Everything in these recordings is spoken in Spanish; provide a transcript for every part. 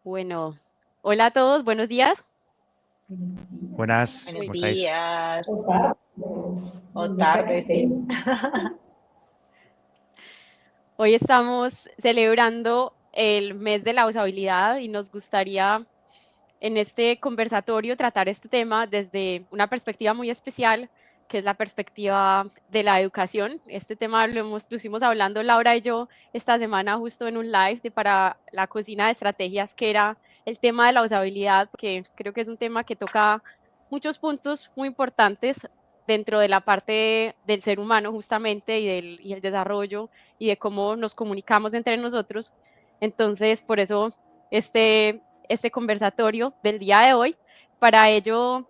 Bueno, hola a todos, buenos días. Buenas, Buenos ¿cómo Muy- estáis? días O tarde, o donde sea que tardes, sí. estén. Hoy estamos celebrando el mes de la usabilidad y nos gustaría en este conversatorio tratar este tema desde una perspectiva muy especial, que es la perspectiva de la educación. Este tema lo estuvimos hablando Laura y yo esta semana justo en un live de para la cocina de estrategias, que era el tema de la usabilidad, que creo que es un tema que toca muchos puntos muy importantes dentro de la parte del ser humano justamente y el desarrollo y de cómo nos comunicamos entre nosotros. Entonces, por eso este conversatorio del día de hoy. Para ello,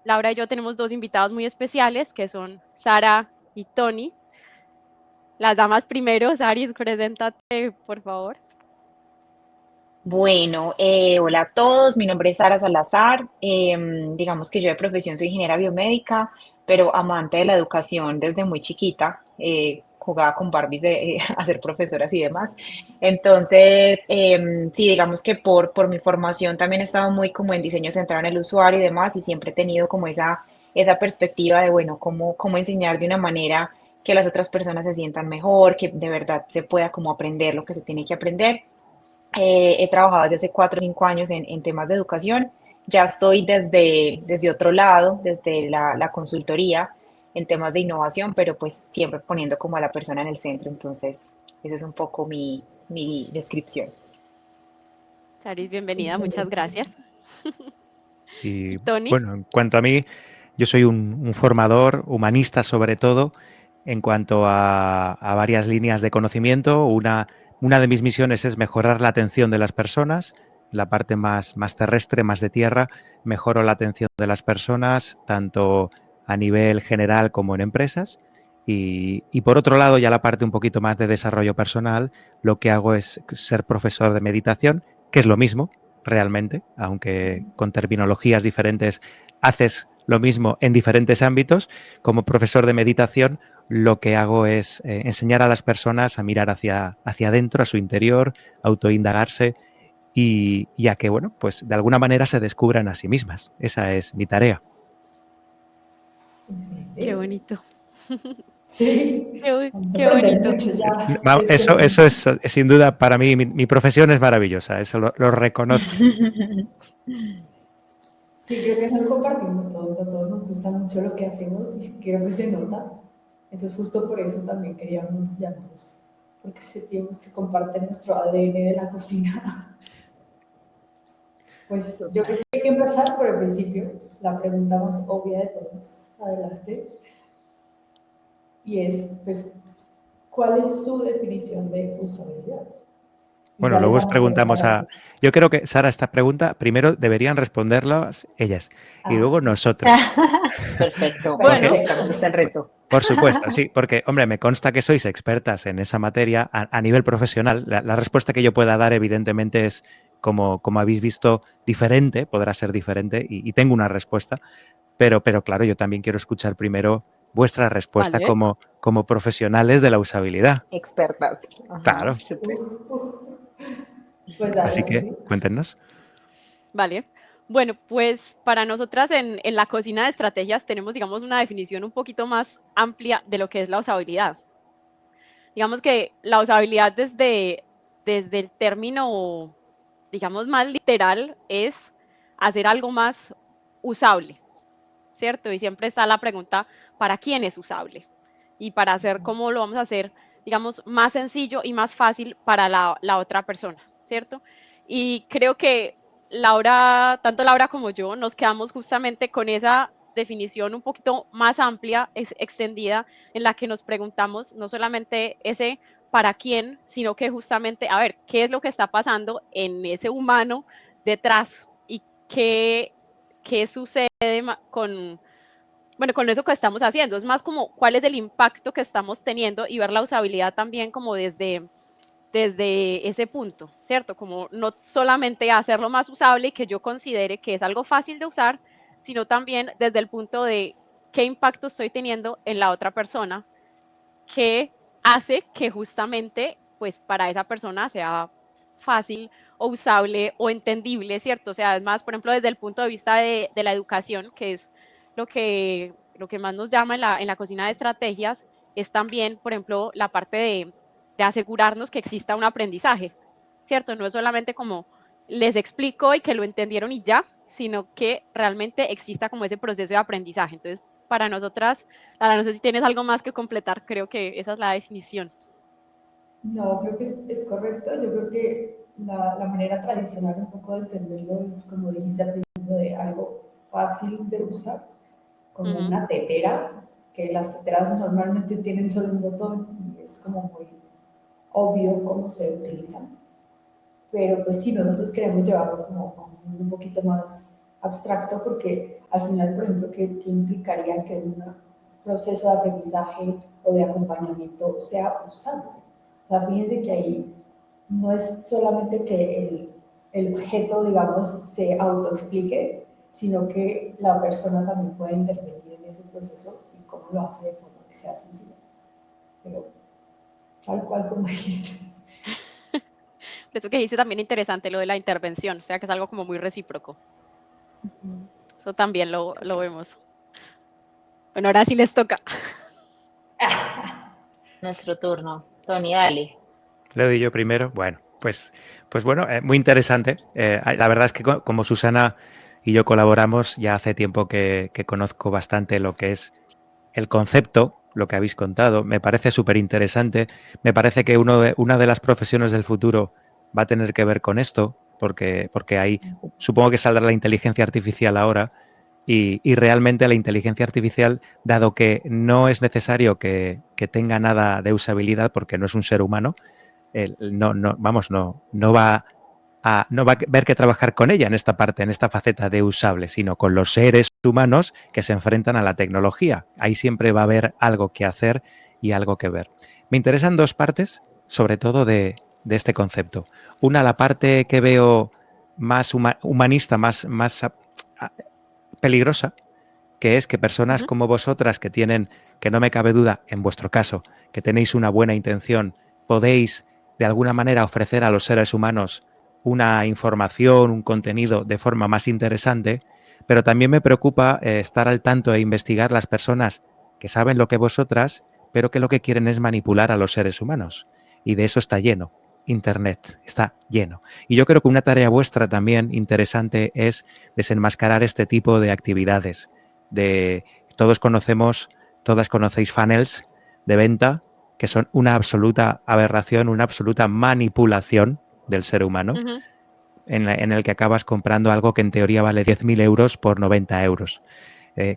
Laura y yo tenemos dos invitados muy especiales, que son Sara y Tony. Las damas primero. Saris, preséntate, por favor. Bueno, hola a todos, mi nombre es Sara Salazar. Digamos que yo de profesión soy ingeniera biomédica, pero amante de la educación desde muy chiquita. Jugaba con Barbies de a ser profesoras y demás. Entonces, sí, digamos que por mi formación también he estado muy como en diseño centrado en el usuario y demás, y siempre he tenido como esa perspectiva de, bueno, cómo enseñar de una manera que las otras personas se sientan mejor, que de verdad se pueda como aprender lo que se tiene que aprender. He trabajado desde hace 4 o 5 años en temas de educación. Ya estoy desde otro lado, desde la consultoría en temas de innovación, pero pues siempre poniendo como a la persona en el centro. Entonces, esa es un poco mi descripción. Saris, bienvenida, muchas Excelente. gracias. Y Y Tony, bueno, en cuanto a mí, yo soy un formador, humanista sobre todo, en cuanto a varias líneas de conocimiento. Una de mis misiones es mejorar la atención de las personas, la parte más terrestre, más de tierra. Mejoro la atención de las personas, tanto a nivel general como en empresas. Y por otro lado, ya la parte un poquito más de desarrollo personal, lo que hago es ser profesor de meditación, que es lo mismo, realmente, aunque con terminologías diferentes haces lo mismo en diferentes ámbitos. Como profesor de meditación, lo que hago es enseñar a las personas a mirar hacia adentro, a su interior, autoindagarse y a que, bueno, pues de alguna manera se descubran a sí mismas. Esa es mi tarea. qué Excelente. bonito. Sí, Qué, vamos a qué aprender bonito. mucho ya Eso es, sin duda, para mí, mi profesión es maravillosa, eso lo reconozco. Sí, creo que eso lo compartimos todos, a todos nos gusta mucho lo que hacemos y creo que se nota. Entonces justo por eso también queríamos llamarnos, porque sentimos que comparten nuestro ADN de la cocina. Pues yo creo que hay que empezar por el principio, la pregunta más obvia de todas. Adelante. Y es, pues, ¿cuál es su definición de usabilidad? Y Bueno, ya les luego os damos tiempo preguntamos para a... responder. Yo creo que, Sara, esta pregunta primero deberían responderlas ellas y Ah, luego nosotros. Perfecto, Bueno, me gusta el Por reto. por supuesto, sí, porque, hombre, me consta que sois expertas en esa materia a nivel profesional. La respuesta que yo pueda dar, evidentemente, es, como habéis visto, diferente, podrá ser diferente, y tengo una respuesta, pero claro, yo también quiero escuchar primero vuestra respuesta vale, como profesionales de la usabilidad. Expertas. Ajá, Claro, súper. pues dale, así sí, que sí. cuéntenos. vale. Bueno, pues para nosotras en la cocina de estrategias tenemos, digamos, una definición un poquito más amplia de lo que es la usabilidad. Digamos que la usabilidad desde el término, digamos, más literal es hacer algo más usable, ¿cierto? Y siempre está la pregunta, ¿para quién es usable? Y para hacer cómo lo vamos a hacer, digamos, más sencillo y más fácil para la otra persona, ¿cierto? Y creo que Laura, tanto Laura como yo, nos quedamos justamente con esa definición un poquito más amplia, extendida, en la que nos preguntamos no solamente ese para quién, sino que justamente, a ver, ¿qué es lo que está pasando en ese humano detrás? ¿Y qué sucede con, bueno, con eso que estamos haciendo? Es más como cuál es el impacto que estamos teniendo y ver la usabilidad también como desde ese punto, ¿cierto? Como no solamente hacerlo más usable y que yo considere que es algo fácil de usar, sino también desde el punto de qué impacto estoy teniendo en la otra persona, que hace que justamente, pues para esa persona sea fácil o usable o entendible, ¿cierto? O sea, es más, por ejemplo, desde el punto de vista de la educación, que es lo que más nos llama en la cocina de estrategias, es también, por ejemplo, la parte de asegurarnos que exista un aprendizaje, ¿cierto? No es solamente como les explico y que lo entendieron y ya, sino que realmente exista como ese proceso de aprendizaje. Entonces, para nosotras, Lara, no sé si tienes algo más que completar, creo que esa es la definición. No, creo que es correcto. Yo creo que la manera tradicional un poco de entenderlo es, como dijiste al principio, de algo fácil de usar, como una tetera, que las teteras normalmente tienen solo un botón y es como muy obvio cómo se utilizan. Pero pues sí, nosotros queremos llevarlo como a un mundo un poquito más abstracto, porque al final, por ejemplo, ¿qué implicaría que un proceso de aprendizaje o de acompañamiento sea usable? O sea, fíjense que ahí no es solamente que el objeto, digamos, se autoexplique, sino que la persona también puede intervenir en ese proceso y cómo lo hace de forma que sea sencilla. Pero tal cual como dijiste. Eso que dice también interesante, lo de la intervención, o sea, que es algo como muy recíproco. Eso también lo vemos. Bueno, ahora sí les toca. Nuestro turno. Tony, dale. Le doy yo primero. Bueno, pues bueno, muy interesante. La verdad es que como Susana y yo colaboramos, ya hace tiempo que conozco bastante lo que es el concepto, lo que habéis contado. Me parece súper interesante. Me parece que una de las profesiones del futuro va a tener que ver con esto, porque ahí supongo que saldrá la inteligencia artificial ahora. Y realmente la inteligencia artificial, dado que no es necesario que tenga nada de usabilidad porque no es un ser humano, no va a ver que trabajar con ella en esta parte, en esta faceta de usable, sino con los seres humanos que se enfrentan a la tecnología. Ahí siempre va a haber algo que hacer y algo que ver. Me interesan dos partes, sobre todo de este concepto. Una, la parte que veo más humanista, más peligrosa, que es que personas como vosotras que tienen, que no me cabe duda, en vuestro caso, que tenéis una buena intención, podéis de alguna manera ofrecer a los seres humanos una información, un contenido de forma más interesante, pero también me preocupa estar al tanto e investigar las personas que saben lo que vosotras, pero que lo que quieren es manipular a los seres humanos. Y de eso está lleno. Internet está lleno. Y yo creo que una tarea vuestra también interesante es desenmascarar este tipo de actividades. Todos conocemos, todas conocéis funnels de venta que son una absoluta aberración, una absoluta manipulación del ser humano, en el que acabas comprando algo que en teoría vale 10.000 euros por 90 euros.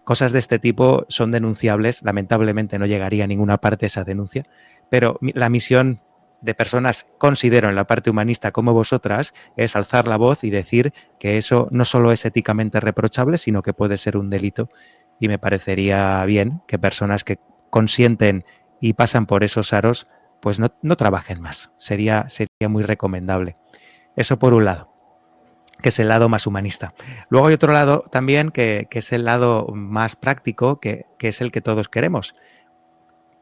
Cosas de este tipo son denunciables, lamentablemente no llegaría a ninguna parte esa denuncia, pero la misión de personas, considero en la parte humanista como vosotras, es alzar la voz y decir que eso no solo es éticamente reprochable, sino que puede ser un delito, y me parecería bien que personas que consienten y pasan por esos aros, pues no trabajen más. Sería muy recomendable. Eso por un lado, que es el lado más humanista. Luego hay otro lado también que es el lado más práctico, que es el que todos queremos.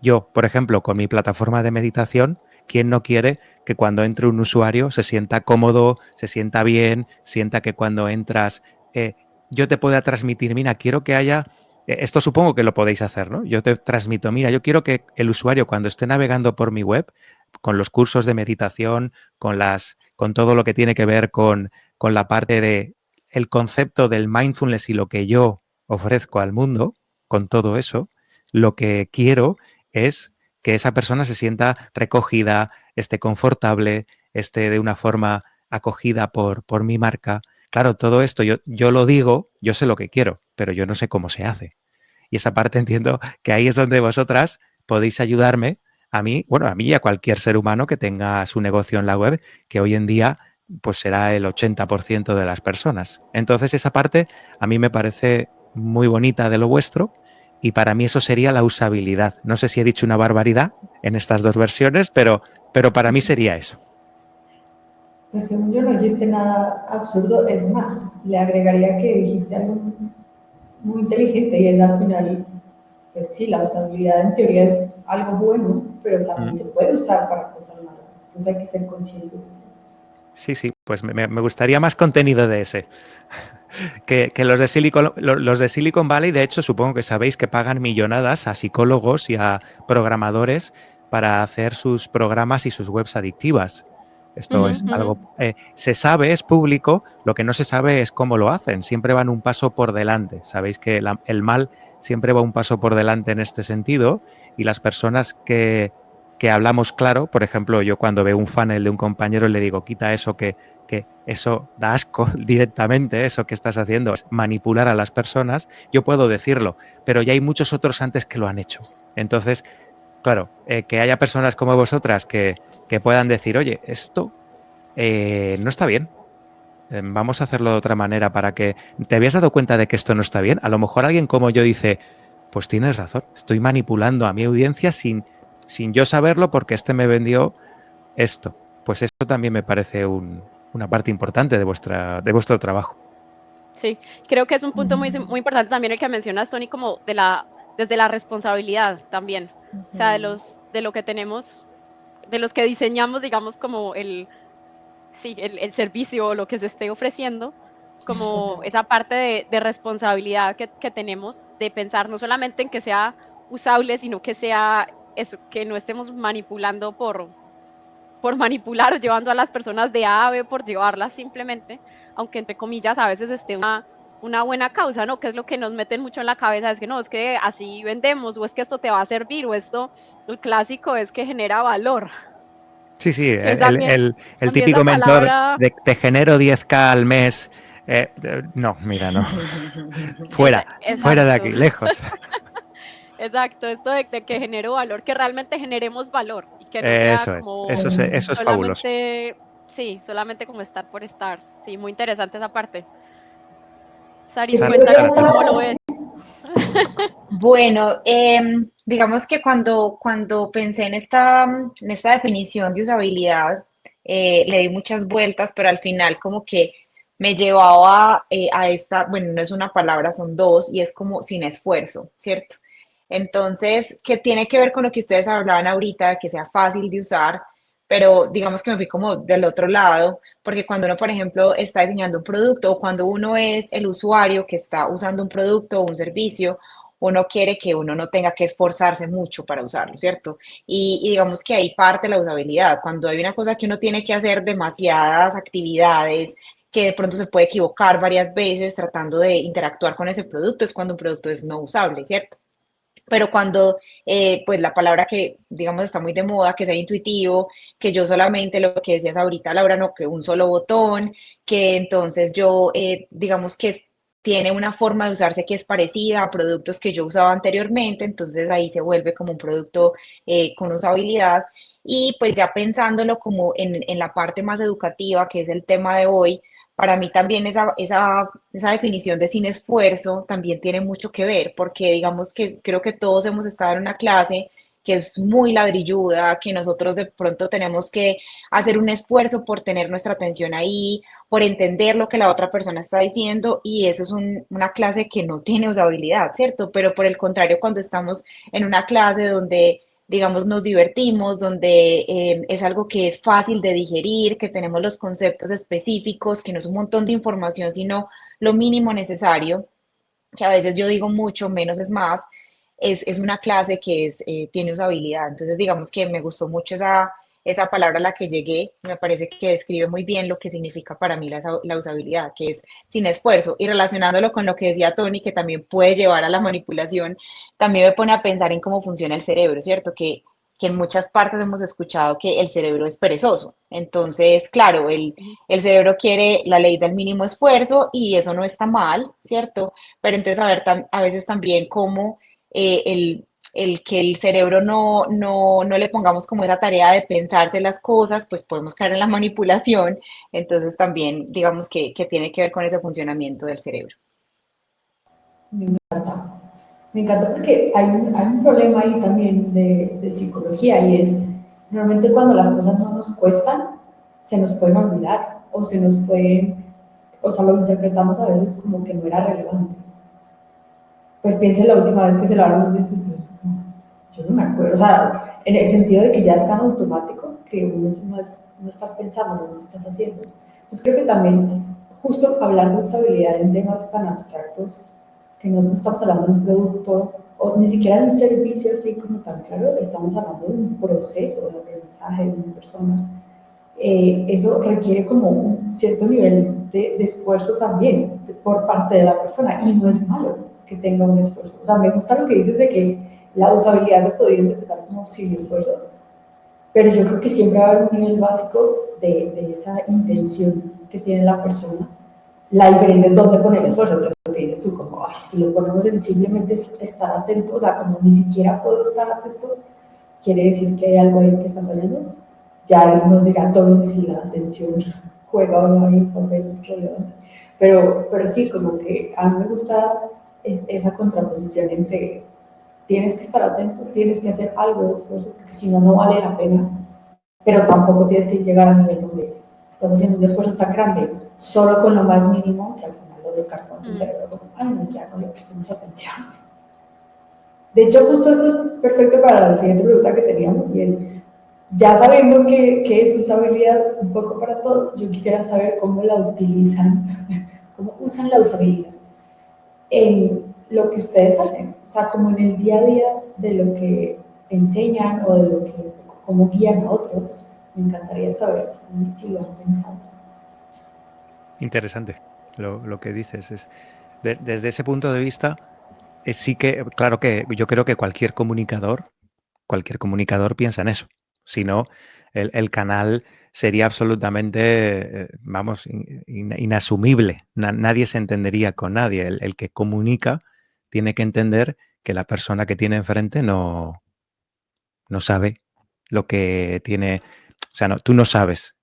Yo, por ejemplo, con mi plataforma de meditación, ¿quién no quiere que cuando entre un usuario se sienta cómodo, se sienta bien, sienta que cuando entras yo te pueda transmitir, mira, quiero que haya, esto supongo que lo podéis hacer, ¿no? Yo te transmito, mira, yo quiero que el usuario cuando esté navegando por mi web, con los cursos de meditación, con todo lo que tiene que ver con la parte de el concepto del mindfulness y lo que yo ofrezco al mundo, con todo eso, lo que quiero es que esa persona se sienta recogida, esté confortable, esté de una forma acogida por mi marca. Claro, todo esto yo lo digo, yo sé lo que quiero, pero yo no sé cómo se hace. Y esa parte entiendo que ahí es donde vosotras podéis ayudarme a mí, bueno, a mí y a cualquier ser humano que tenga su negocio en la web, que hoy en día pues será el 80% de las personas. Entonces esa parte a mí me parece muy bonita de lo vuestro y para mí eso sería la usabilidad. No sé si he dicho una barbaridad en estas dos versiones, pero para mí sería eso. Pues según yo no dijiste nada absurdo, es más, le agregaría que dijiste algo muy inteligente y es al final, pues sí, la usabilidad en teoría es algo bueno, pero también se puede usar para cosas malas. Entonces hay que ser conscientes de eso. Sí, pues me gustaría más contenido de ese. Que los de Silicon Valley, de hecho, supongo que sabéis que pagan millonadas a psicólogos y a programadores para hacer sus programas y sus webs adictivas. Esto Ujú, es ujú. algo, se sabe, es público, lo que no se sabe es cómo lo hacen. Siempre van un paso por delante. Sabéis que el mal siempre va un paso por delante en este sentido y las personas que hablamos claro, por ejemplo, yo cuando veo un funnel de un compañero le digo, quita eso que eso da asco directamente, eso que estás haciendo es manipular a las personas, yo puedo decirlo, pero ya hay muchos otros antes que lo han hecho. Entonces, claro, que haya personas como vosotras que puedan decir, oye, esto no está bien, vamos a hacerlo de otra manera para que... ¿Te habías dado cuenta de que esto no está bien? A lo mejor alguien como yo dice, pues tienes razón, estoy manipulando a mi audiencia sin yo saberlo porque este me vendió esto. Pues esto también me parece una parte importante de vuestro trabajo. Sí, creo que es un punto muy importante también el que mencionas, Tony, como desde la responsabilidad también. O sea, Ujú. de lo que tenemos, de los que diseñamos, digamos, como el servicio o lo que se esté ofreciendo, como Total. esa parte de responsabilidad que tenemos de pensar no solamente en que sea usable, sino que sea eso, que no estemos manipulando por manipular o llevando a las personas de A a B por llevarlas simplemente, aunque entre comillas a veces esté una buena causa, ¿no? Que es lo que nos meten mucho en la cabeza, es que no, es que así vendemos, o es que esto te va a servir, o esto, el clásico es que genera valor, Sí, que es también, el a mí esa típico mentor palabra, de te genero 10K al mes. No, mira, no. Fuera de exacto, aquí, lejos. exacto, esto de que genero valor, que realmente generemos valor y que no sea Eso es, como eso es, eso es fabuloso. solamente, sí, solamente como estar por estar, sí, muy interesante esa parte. Saris, ¿Qué Sara, cuéntanos podría tú. cómo lo estar ves. Bueno, digamos que cuando pensé en esta definición de usabilidad, le di muchas vueltas, pero al final como que me llevaba a esta, bueno, no es una palabra, son dos, y es como sin esfuerzo, ¿cierto? Entonces, que tiene que ver con lo que ustedes hablaban ahorita, que sea fácil de usar, pero digamos que me fui como del otro lado, porque cuando uno, por ejemplo, está diseñando un producto o cuando uno es el usuario que está usando un producto o un servicio, uno quiere que uno no tenga que esforzarse mucho para usarlo, ¿cierto? Y digamos que ahí parte la usabilidad. Cuando hay una cosa que uno tiene que hacer demasiadas actividades, que de pronto se puede equivocar varias veces tratando de interactuar con ese producto, es cuando un producto es no usable, ¿cierto? Pero cuando, pues la palabra que, digamos, está muy de moda, que sea intuitivo, que yo solamente, lo que decías ahorita, Laura, no, que un solo botón, que entonces yo, digamos que tiene una forma de usarse que es parecida a productos que yo usaba anteriormente, entonces ahí se vuelve como un producto con usabilidad. Y pues ya pensándolo como en la parte más educativa, que es el tema de hoy, para mí también esa definición de sin esfuerzo también tiene mucho que ver, porque digamos que creo que todos hemos estado en una clase que es muy ladrilluda, que nosotros de pronto tenemos que hacer un esfuerzo por tener nuestra atención ahí, por entender lo que la otra persona está diciendo, y eso es una clase que no tiene usabilidad, ¿cierto? Pero por el contrario, cuando estamos en una clase donde digamos, nos divertimos, donde es algo que es fácil de digerir, que tenemos los conceptos específicos, que no es un montón de información, sino lo mínimo necesario, que a veces yo digo mucho, menos es más, es una clase que tiene usabilidad. Entonces, digamos que me gustó mucho esa palabra a la que llegué, me parece que describe muy bien lo que significa para mí la usabilidad, que es sin esfuerzo. Y relacionándolo con lo que decía Tony, que también puede llevar a la manipulación, también me pone a pensar en cómo funciona el cerebro, ¿cierto? Que en muchas partes hemos escuchado que el cerebro es perezoso. Entonces, claro, el cerebro quiere la ley del mínimo esfuerzo y eso no está mal, ¿cierto? Pero entonces a veces también como el que el cerebro no le pongamos como esa tarea de pensarse las cosas, pues podemos caer en la manipulación. Entonces también digamos que tiene que ver con ese funcionamiento del cerebro. Me encanta. Me encanta porque hay un problema ahí también de psicología y es, normalmente cuando las cosas no nos cuestan, se nos pueden olvidar o se nos pueden, o sea, lo interpretamos a veces como que no era relevante. Pues piense la última vez que se lavaron los dientes, pues yo no me acuerdo, o sea, en el sentido de que ya es tan automático que uno no es no estás pensando, no estás haciendo. Entonces creo que también justo hablar de usabilidad en temas tan abstractos, que no estamos hablando de un producto o ni siquiera de un servicio así como tan claro, estamos hablando de un proceso de aprendizaje de una persona. Eso requiere como un cierto nivel de esfuerzo también por parte de la persona, y no es malo que tenga un esfuerzo. O sea, me gusta lo que dices de que la usabilidad se podría interpretar como sin esfuerzo, pero yo creo que siempre va a haber un nivel básico de esa intención que tiene la persona. La diferencia es dónde poner el esfuerzo, que es lo que dices tú, como, ay, si lo ponemos en simplemente estar atento, o sea, como ni siquiera puedo estar atento, quiere decir que hay algo ahí que está fallando. Ya nos dirá Tony si la atención juega o no hay un papel relevante. Pero sí, como que a mí me gusta esa contraposición entre tienes que estar atento, tienes que hacer algo de esfuerzo, porque si no, no vale la pena, pero tampoco tienes que llegar a nivel donde estás haciendo un esfuerzo tan grande solo con lo más mínimo que al final lo descarta tu cerebro, como, ay, no, ya no le prestemos atención. De hecho, justo esto es perfecto para la siguiente pregunta que teníamos, y es, ya sabiendo que es usabilidad un poco para todos, yo quisiera saber cómo la utilizan, cómo usan la usabilidad en lo que ustedes hacen, o sea, como en el día a día de lo que enseñan o de lo que, cómo guían a otros. Me encantaría saber si lo han pensado. Interesante lo que dices. Desde ese punto de vista, sí que, claro que yo creo que cualquier comunicador piensa en eso. Si no, el canal sería absolutamente, vamos, inasumible. Nadie se entendería con nadie. El que comunica tiene que entender que la persona que tiene enfrente no sabe lo que tiene. O sea, tú no sabes.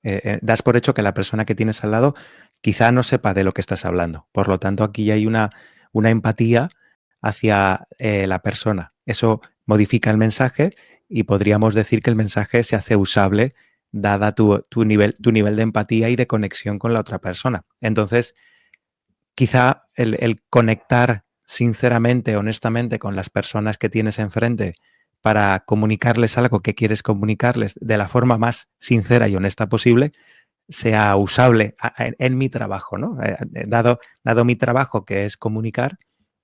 Das por hecho que la persona que tienes al lado quizá no sepa de lo que estás hablando. Por lo tanto, aquí hay una empatía hacia la persona. Eso modifica el mensaje y podríamos decir que el mensaje se hace usable dada tu nivel de empatía y de conexión con la otra persona. Entonces, quizá el conectar sinceramente, honestamente con las personas que tienes enfrente para comunicarles algo que quieres comunicarles de la forma más sincera y honesta posible, sea usable en mi trabajo, ¿no? Dado mi trabajo, que es comunicar,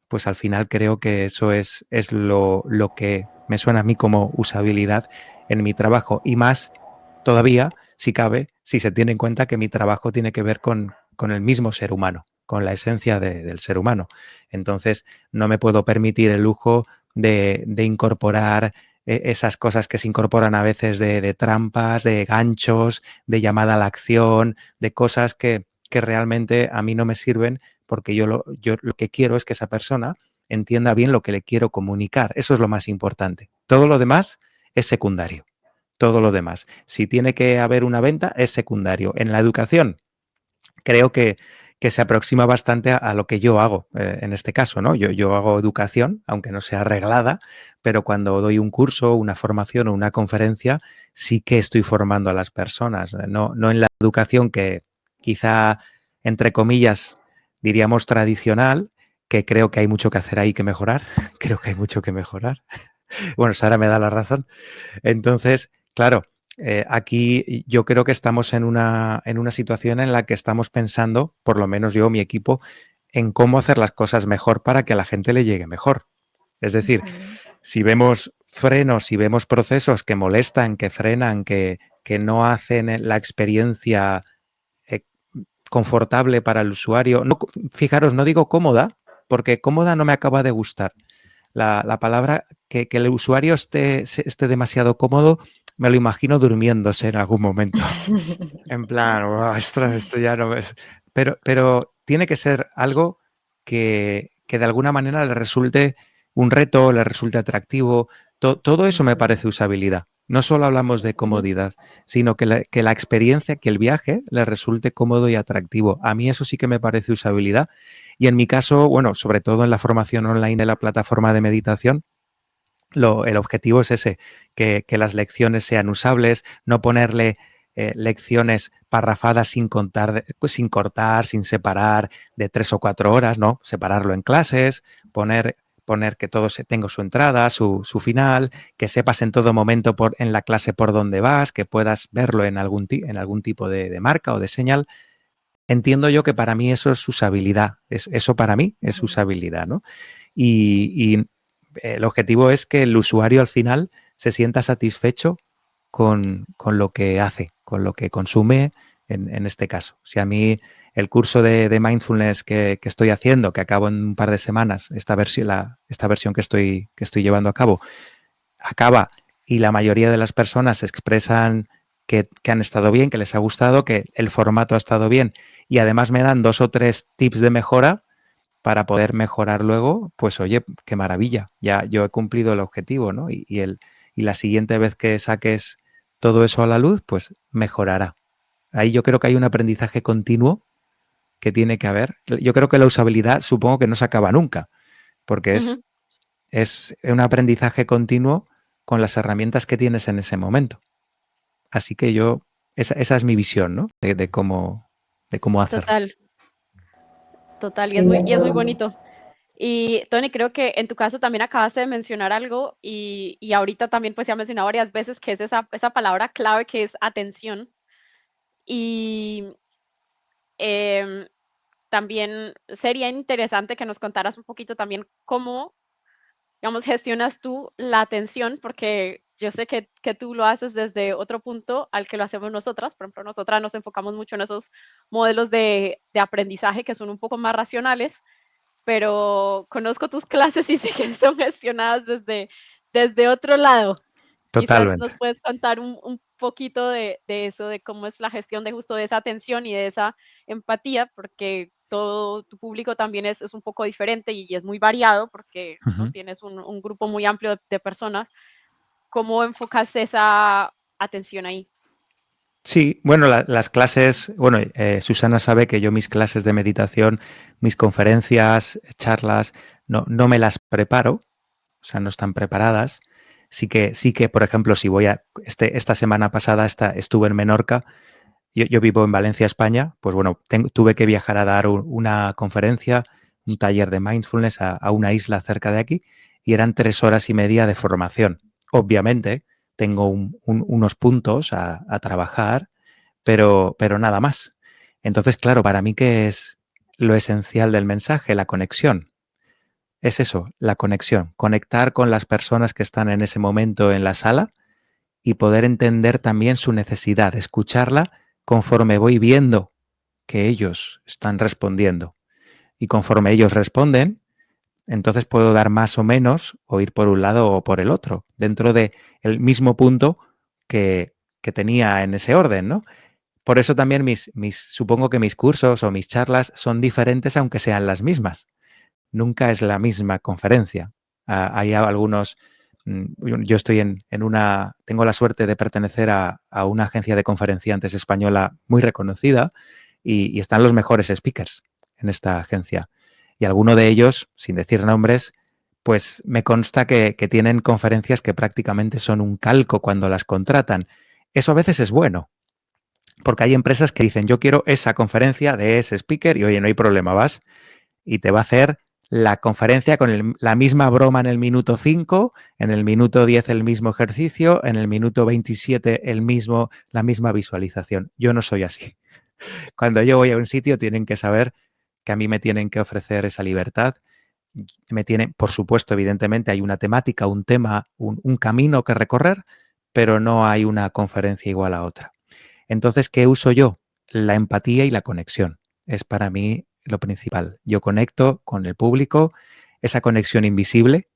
pues al final creo que eso es lo que me suena a mí como usabilidad en mi trabajo. Y más todavía, si cabe, si se tiene en cuenta que mi trabajo tiene que ver con el mismo ser humano, con la esencia del ser humano. Entonces, no me puedo permitir el lujo de incorporar esas cosas que se incorporan a veces de trampas, de ganchos, de llamada a la acción, de cosas que realmente a mí no me sirven, porque yo lo que quiero es que esa persona entienda bien lo que le quiero comunicar. Eso es lo más importante. Todo lo demás es secundario. Todo lo demás. Si tiene que haber una venta, es secundario. En la educación, creo que se aproxima bastante a lo que yo hago en este caso, ¿no? Yo hago educación, aunque no sea reglada, pero cuando doy un curso, una formación o una conferencia, sí que estoy formando a las personas. No en la educación que quizá, entre comillas, diríamos tradicional, que creo que hay mucho que hacer ahí que mejorar. Creo que hay mucho que mejorar. Bueno, Sara me da la razón. Entonces, claro, aquí yo creo que estamos en una situación en la que estamos pensando, por lo menos yo, mi equipo, en cómo hacer las cosas mejor para que a la gente le llegue mejor. Es decir, si vemos frenos, si vemos procesos que molestan, que frenan, que no hacen la experiencia confortable para el usuario, no, fijaros, no digo cómoda, porque cómoda no me acaba de gustar. La palabra que el usuario esté demasiado cómodo, me lo imagino durmiéndose en algún momento. En plan, ostras, esto ya no es. Pero tiene que ser algo que de alguna manera le resulte un reto, le resulte atractivo. Todo eso me parece usabilidad. No solo hablamos de comodidad, sino que la experiencia, que el viaje le resulte cómodo y atractivo. A mí eso sí que me parece usabilidad. Y en mi caso, bueno, sobre todo en la formación online de la plataforma de meditación, el objetivo es ese, que las lecciones sean usables, no ponerle lecciones parrafadas sin cortar, sin separar de 3 o 4 horas, ¿no? Separarlo en clases, poner poner que todo tenga su entrada, su final, que sepas en todo momento en la clase por dónde vas, que puedas verlo en algún tipo de marca o de señal. Entiendo yo que para mí eso es usabilidad. Eso para mí es usabilidad, ¿no? Y el objetivo es que el usuario al final se sienta satisfecho con lo que hace, con lo que consume en este caso. Si a mí el curso de mindfulness que estoy haciendo, que acabo en un par de semanas, esta versión que estoy llevando a cabo, acaba y la mayoría de las personas expresan que han estado bien, que les ha gustado, que el formato ha estado bien y además me dan 2 o 3 tips de mejora para poder mejorar luego, pues oye, qué maravilla, ya yo he cumplido el objetivo, ¿no? Y la siguiente vez que saques todo eso a la luz, pues mejorará. Ahí yo creo que hay un aprendizaje continuo que tiene que haber. Yo creo que la usabilidad supongo que no se acaba nunca, porque es un aprendizaje continuo con las herramientas que tienes en ese momento. Así que esa es mi visión, ¿no? De cómo hacerlo. Total, Sí, de y es muy acuerdo. bonito. Y Tony, creo que en tu caso también acabaste de mencionar algo y ahorita también pues se ha mencionado varias veces que es esa palabra clave que es atención. Y em, también sería interesante que nos contaras un poquito también cómo, digamos, gestionas tú la atención, porque yo sé que tú lo haces desde otro punto al que lo hacemos nosotras. Por ejemplo, nosotras nos enfocamos mucho en esos modelos de aprendizaje que son un poco más racionales, pero conozco tus clases y sé que son gestionadas desde otro lado. Quizás nos Totalmente. puedes contar un poquito de eso, de cómo es la gestión de justo de esa atención y de esa empatía, porque todo tu público también es un poco diferente y es muy variado porque ¿no? Uh-huh. Tienes un grupo muy amplio de personas. ¿Cómo enfocas esa atención ahí? Sí, bueno, las clases, bueno, Susana sabe que yo mis clases de meditación, mis conferencias, charlas, no me las preparo, o sea, no están preparadas. Sí que, por ejemplo, si voy esta semana pasada estuve en Menorca, yo vivo en Valencia, España, pues bueno, tuve que viajar a dar una conferencia, un taller de mindfulness a una isla cerca de aquí y eran 3 horas y media de formación. Obviamente tengo unos puntos a trabajar, pero nada más. Entonces, claro, para mí, ¿qué es lo esencial del mensaje? La conexión. Es eso, la conexión. Conectar con las personas que están en ese momento en la sala y poder entender también su necesidad, escucharla conforme voy viendo que ellos están respondiendo. Y conforme ellos responden, entonces puedo dar más o menos o ir por un lado o por el otro, dentro de el mismo punto que tenía en ese orden, ¿no? Por eso también supongo que mis cursos o mis charlas son diferentes aunque sean las mismas. Nunca es la misma conferencia. Hay algunos, yo estoy tengo la suerte de pertenecer a una agencia de conferenciantes española muy reconocida y están los mejores speakers en esta agencia. Y alguno de ellos, sin decir nombres, pues me consta que tienen conferencias que prácticamente son un calco cuando las contratan. Eso a veces es bueno, porque hay empresas que dicen, yo quiero esa conferencia de ese speaker y oye, no hay problema, vas y te va a hacer la conferencia con la misma broma en el minuto 5, en el minuto 10 el mismo ejercicio, en el minuto 27 la misma visualización. Yo no soy así. Cuando yo voy a un sitio tienen que saber que a mí me tienen que ofrecer esa libertad. Por supuesto, evidentemente hay una temática, un tema, un camino que recorrer, pero no hay una conferencia igual a otra. Entonces, ¿qué uso yo? La empatía y la conexión. Es para mí lo principal. Yo conecto con el público, esa conexión invisible,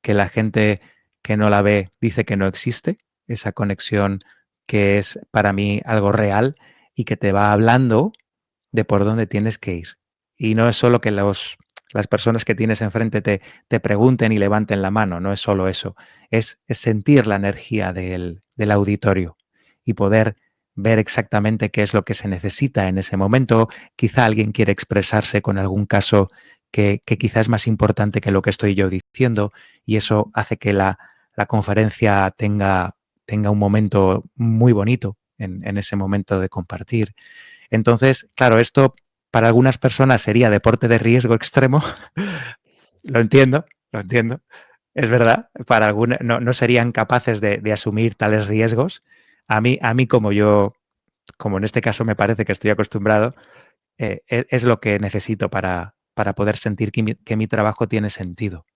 que la gente que no la ve dice que no existe, esa conexión que es para mí algo real y que te va hablando de por dónde tienes que ir. Y no es solo que las personas que tienes enfrente te pregunten y levanten la mano, no es solo eso, es sentir la energía del auditorio y poder ver exactamente qué es lo que se necesita en ese momento. Quizá alguien quiere expresarse con algún caso que quizá es más importante que lo que estoy yo diciendo y eso hace que la conferencia tenga un momento muy bonito en ese momento de compartir. Entonces, claro, esto para algunas personas sería deporte de riesgo extremo, lo entiendo, lo entiendo. Es verdad, para alguna, no serían capaces de asumir tales riesgos. A mí como en este caso me parece que estoy acostumbrado, es lo que necesito para poder sentir que mi trabajo tiene sentido.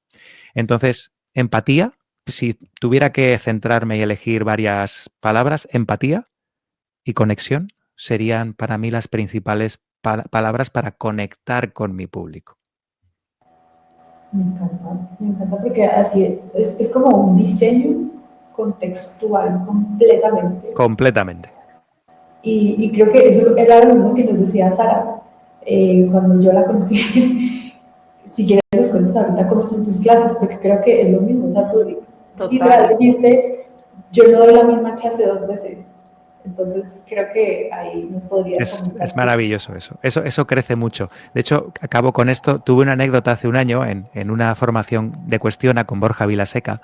Entonces, empatía, si tuviera que centrarme y elegir varias palabras, empatía y conexión serían para mí las principales palabras para conectar con mi público. Me encanta porque así es como un diseño contextual completamente. Completamente. Y creo que eso era lo mismo que nos decía Sara cuando yo la conocí. Si quieres, les cuentas ahorita cómo son tus clases, porque creo que es lo mismo. O sea, tú literal dijiste, yo no doy la misma clase 2 veces. Entonces, creo que ahí nos podrías comentar. Es maravilloso eso. Eso crece mucho. De hecho, acabo con esto. Tuve una anécdota hace un año en una formación de Cuestiona con Borja Vilaseca,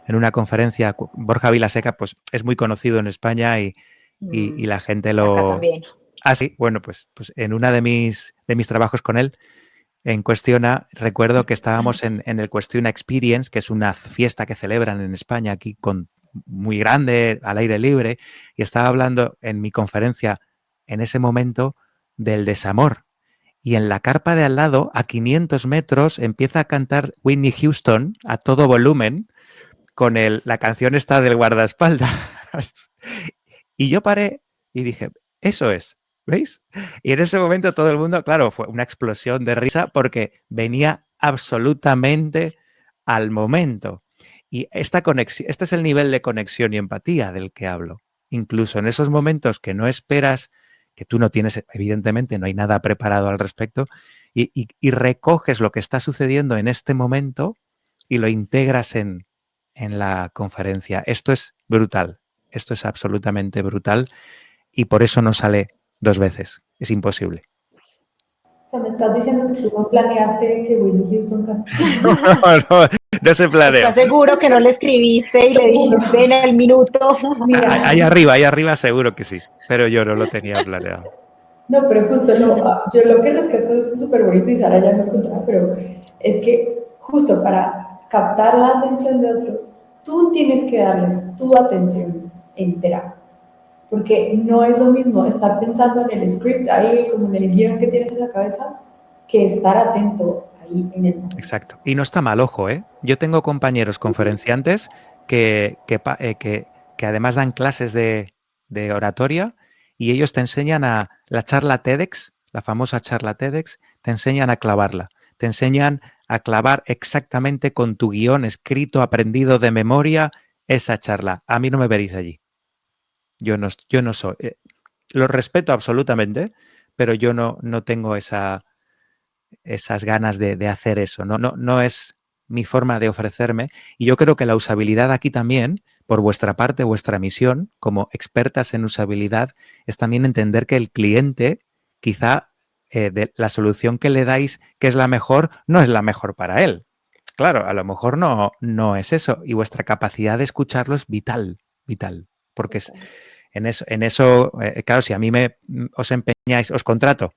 en una conferencia. Borja Vilaseca, pues, es muy conocido en España y la gente lo... Acá también. Ah, sí. Bueno, pues en una de mis trabajos con él, en Cuestiona, recuerdo que estábamos en el Cuestiona Experience, que es una fiesta que celebran en España aquí muy grande, al aire libre, y estaba hablando en mi conferencia en ese momento del desamor. Y en la carpa de al lado, a 500 metros, empieza a cantar Whitney Houston a todo volumen con la canción esta del guardaespaldas. Y yo paré y dije, eso es, ¿veis? Y en ese momento todo el mundo, claro, fue una explosión de risa porque venía absolutamente al momento. Y esta conexión, este es el nivel de conexión y empatía del que hablo. Incluso en esos momentos que no esperas, que tú no tienes, evidentemente, no hay nada preparado al respecto, y recoges lo que está sucediendo en este momento y lo integras en la conferencia. Esto es brutal. Esto es absolutamente brutal y por eso no sale 2 veces. Es imposible. O sea, me estás diciendo que tú no planeaste que Whitney Houston cantara. No se planeó. ¿Estás seguro que no le escribiste y le dijiste en el minuto? Mira, Ahí arriba seguro que sí, pero yo no lo tenía planeado. no, pero justo yo lo que rescato de esto es súper bonito y Sara ya nos contará, pero es que justo para captar la atención de otros, tú tienes que darles tu atención entera. Porque no es lo mismo estar pensando en el script ahí, como en el guión que tienes en la cabeza, que estar atento ahí en el momento. Exacto. Y no está mal, ojo, ¿eh? Yo tengo compañeros conferenciantes que además dan clases de oratoria y ellos te enseñan a la charla TEDx, la famosa charla TEDx, te enseñan a clavarla. Te enseñan a clavar exactamente con tu guión escrito, aprendido de memoria, esa charla. A mí no me veréis allí. Yo no soy. Lo respeto absolutamente, pero yo no tengo esas ganas de hacer eso. No es mi forma de ofrecerme. Y yo creo que la usabilidad aquí también, por vuestra parte, vuestra misión como expertas en usabilidad, es también entender que el cliente, quizá de la solución que le dais, que es la mejor, no es la mejor para él. Claro, a lo mejor no es eso. Y vuestra capacidad de escucharlo es vital, vital. Porque en eso, claro, si a mí os empeñáis, os contrato,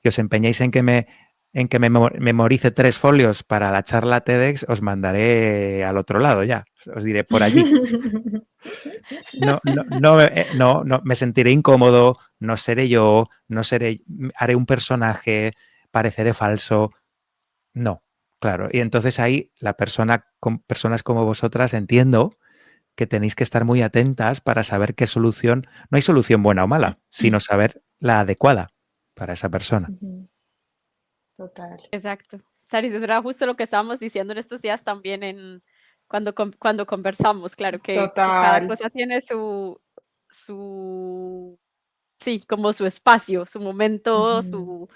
y os empeñáis en que memorice 3 folios para la charla TEDx, os mandaré al otro lado ya. Os diré por allí. No, me sentiré incómodo, no seré yo, haré un personaje, pareceré falso. No, claro. Y entonces ahí personas como vosotras entiendo que tenéis que estar muy atentas para saber qué solución, no hay solución buena o mala, sino saber la adecuada para esa persona. Total. Exacto. Saris, eso era justo lo que estábamos diciendo en estos días también cuando conversamos, claro, que cada cosa tiene sí, como su espacio, su momento, su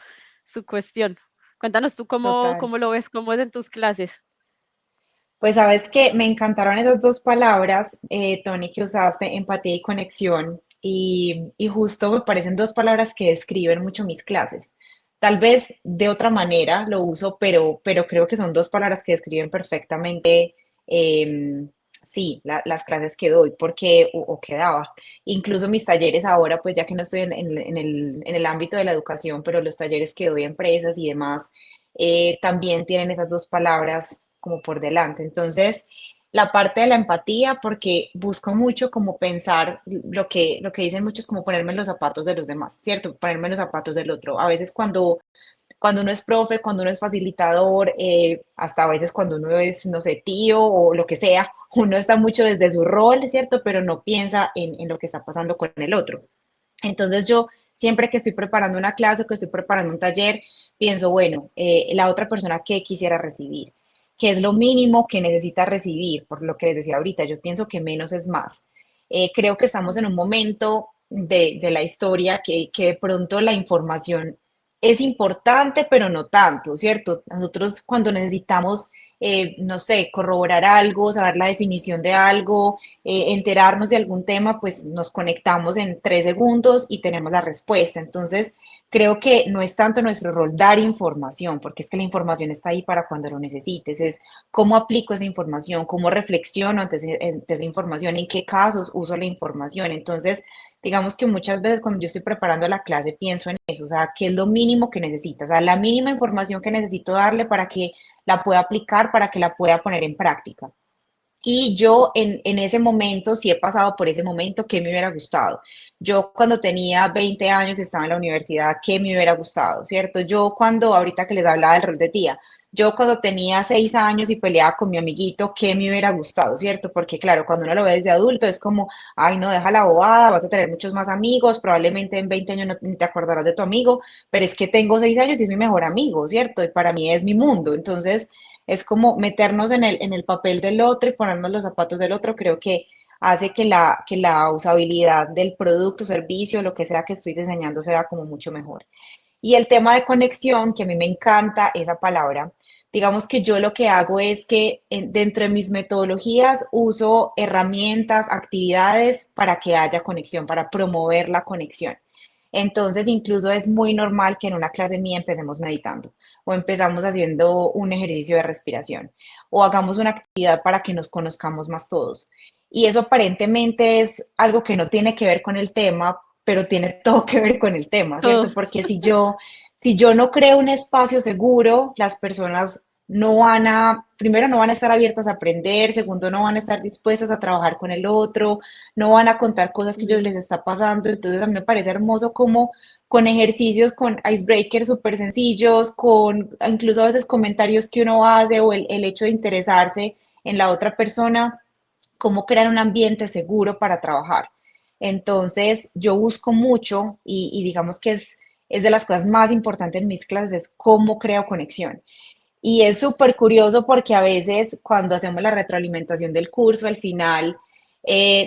cuestión. Cuéntanos tú cómo lo ves, cómo es en tus clases. Pues sabes que me encantaron esas 2 palabras, Tony, que usaste, empatía y conexión. Y justo me parecen 2 palabras que describen mucho mis clases. Tal vez de otra manera lo uso, pero creo que son 2 palabras que describen perfectamente, sí, las clases que doy, porque, o que daba. Incluso mis talleres ahora, pues ya que no estoy en el ámbito de la educación, pero los talleres que doy a empresas y demás, también tienen esas 2 palabras como por delante. Entonces, la parte de la empatía, porque busco mucho como pensar lo que dicen muchos, como ponerme en los zapatos de los demás, ¿cierto? Ponerme en los zapatos del otro. A veces cuando uno es profe, cuando uno es facilitador, hasta a veces cuando uno es, no sé, tío o lo que sea, uno está mucho desde su rol, ¿cierto? Pero no piensa en lo que está pasando con el otro. Entonces yo siempre que estoy preparando una clase o que estoy preparando un taller, pienso, bueno, la otra persona que quisiera recibir, qué es lo mínimo que necesita recibir, por lo que les decía ahorita, yo pienso que menos es más. Creo que estamos en un momento de la historia que de pronto la información es importante, pero no tanto, ¿cierto? Nosotros cuando necesitamos, no sé, corroborar algo, saber la definición de algo, enterarnos de algún tema, pues nos conectamos en 3 segundos y tenemos la respuesta. Entonces, creo que no es tanto nuestro rol dar información, porque es que la información está ahí para cuando lo necesites, es cómo aplico esa información, cómo reflexiono ante esa información, en qué casos uso la información. Entonces, digamos que muchas veces cuando yo estoy preparando la clase pienso en eso, o sea, qué es lo mínimo que necesito, o sea, la mínima información que necesito darle para que la pueda aplicar, para que la pueda poner en práctica. Y yo en ese momento, sí he pasado por ese momento, ¿qué me hubiera gustado? Yo cuando tenía 20 años estaba en la universidad, ¿qué me hubiera gustado? ¿Cierto? Yo cuando, ahorita que les hablaba del rol de tía, yo cuando tenía 6 años y peleaba con mi amiguito, ¿qué me hubiera gustado? ¿Cierto? Porque claro, cuando uno lo ve desde adulto es como, ay no, deja la bobada, vas a tener muchos más amigos, probablemente en 20 años no ni te acordarás de tu amigo, pero es que tengo 6 años y es mi mejor amigo, ¿cierto? Y para mí es mi mundo. Entonces, es como meternos en el papel del otro y ponernos los zapatos del otro, creo que hace que la usabilidad del producto, servicio, lo que sea que estoy diseñando sea como mucho mejor. Y el tema de conexión, que a mí me encanta esa palabra, digamos que yo lo que hago es que dentro de mis metodologías uso herramientas, actividades para que haya conexión, para promover la conexión. Entonces, incluso es muy normal que en una clase mía empecemos meditando o empezamos haciendo un ejercicio de respiración o hagamos una actividad para que nos conozcamos más todos. Y eso aparentemente es algo que no tiene que ver con el tema, pero tiene todo que ver con el tema, Todo. ¿cierto? Porque si yo no creo un espacio seguro, las personas no van a, primero no van a estar abiertas a aprender, segundo no van a estar dispuestas a trabajar con el otro, no van a contar cosas que a ellos les está pasando. Entonces a mí me parece hermoso como con ejercicios, con icebreakers súper sencillos, con incluso a veces comentarios que uno hace o el hecho de interesarse en la otra persona, cómo crear un ambiente seguro para trabajar. Entonces, yo busco mucho y digamos que es de las cosas más importantes en mis clases, es cómo creo conexión. Y es súper curioso porque a veces cuando hacemos la retroalimentación del curso, al final,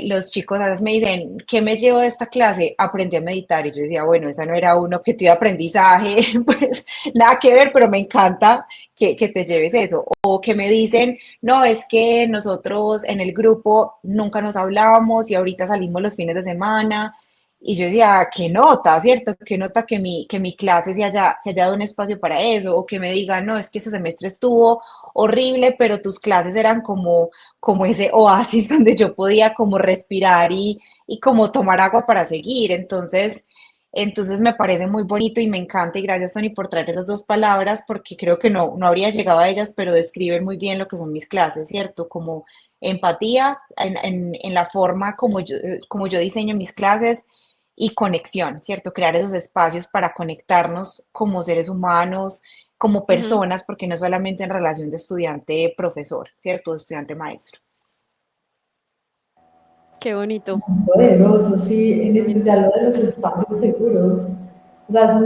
los chicos a veces me dicen, ¿qué me llevo de esta clase? Aprendí a meditar. Y yo decía, bueno, esa no era un objetivo de aprendizaje, pues nada que ver, pero me encanta que te lleves eso. O que me dicen, no, es que nosotros en el grupo nunca nos hablábamos y ahorita salimos los fines de semana. Y yo decía, qué nota, ¿cierto? Qué nota que mi clase se haya dado un espacio para eso, o que me digan, no, es que este semestre estuvo horrible, pero tus clases eran como ese oasis donde yo podía como respirar y como tomar agua para seguir. Entonces me parece muy bonito y me encanta, y gracias, Tony, por traer esas dos palabras, porque creo que no habría llegado a ellas, pero describen muy bien lo que son mis clases, ¿cierto? Como empatía en la forma como yo diseño mis clases y conexión, ¿cierto? Crear esos espacios para conectarnos como seres humanos, como Ujú. personas, porque no solamente en relación de estudiante-profesor, ¿cierto? De estudiante-maestro. Qué bonito. Poderoso, sí, en Qué bonito. especial lo de los espacios seguros. O sea, eso